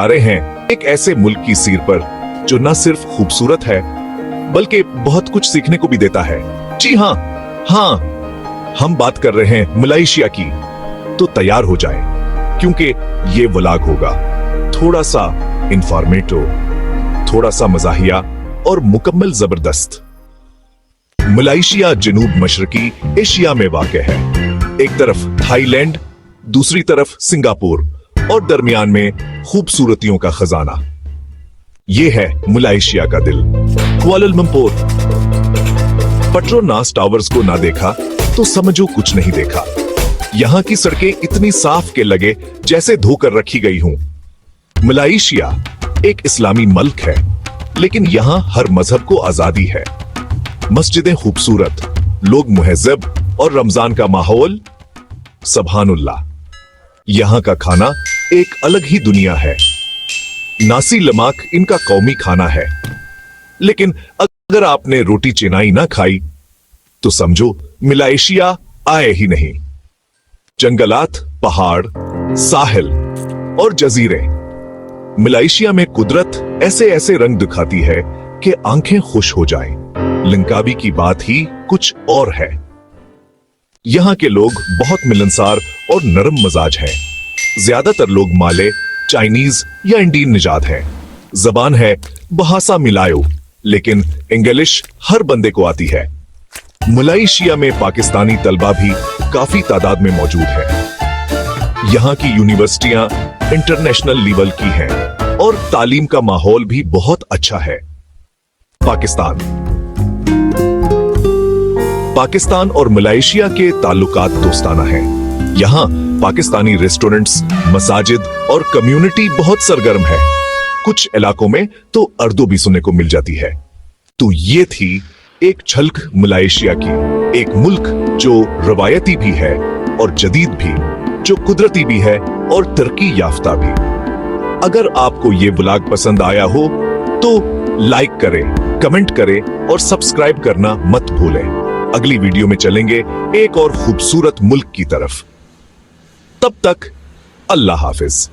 आ रहे हैं एक ऐसे मुल्क की सीर पर जो न सिर्फ खूबसूरत है बल्कि बहुत कुछ सीखने को भी देता है। जी हाँ, हम बात कर रहे हैं मलेशिया की। तो तैयार हो जाए क्योंकि ये व्लॉग होगा थोड़ा सा इंफॉर्मेटिव, थोड़ा सा मजाहिया और मुकम्मल जबरदस्त। मलेशिया जनूब मशरकी एशिया में वाक़ है। एक तरफ थाईलैंड, दूसरी तरफ सिंगापुर और दरमियान में खूबसूरतियों का खजाना। ये है मलेशिया का दिल, कुआलालंपुर। पेट्रोनास टावर्स को ना देखा तो समझो कुछ नहीं देखा। यहां की सड़कें इतनी साफ के लगे जैसे धोकर रखी गई हूं। मलेशिया एक इस्लामी मुल्क है, लेकिन यहां हर मजहब को आजादी है। मस्जिदें खूबसूरत, लोग मुहज्जब और रमजान का माहौल सुभानुल्लाह। यहां का खाना एक अलग ही दुनिया है। नासी लमाक इनका कौमी खाना है, लेकिन अगर आपने रोटी चेनाई ना खाई तो समझो मलेशिया आए ही नहीं। जंगलात, पहाड़, साहिल और जजीरे। मलेशिया में कुदरत ऐसे ऐसे रंग दिखाती है कि आंखें खुश हो जाएं। लंकावी की बात ही कुछ और है। यहां के लोग बहुत मिलनसार और नरम मजाज हैं। ज्यादातर लोग माले, चाइनीज या इंडियन निजात हैं। जबान है बहासा मिलायो, लेकिन इंग्लिश हर बंदे को आती है। मलेशिया में पाकिस्तानी तलबा भी काफी तादाद में मौजूद है। यहाँ की यूनिवर्सिटियां इंटरनेशनल लेवल की हैं और तालीम का माहौल भी बहुत अच्छा है। पाकिस्तान और मलेशिया के ताल्लुकात दोस्ताना हैं। यहाँ पाकिस्तानी रेस्टोरेंट्स, मसाजिद और कम्युनिटी बहुत सरगर्म है। कुछ इलाकों में तो उर्दू भी सुनने को मिल जाती है। तो ये थी एक झलक मलेशिया की, एक मुल्क जो रवायती भी है और जदीद भी, जो कुदरती भी है और तरक्की याफ्ता भी। अगर आपको ये व्लॉग पसंद आया हो तो लाइक करें, कमेंट करें और सब्सक्राइब करना मत भूलें। अगली वीडियो में चलेंगे एक और खूबसूरत मुल्क की तरफ। तब तक अल्लाह हाफिज।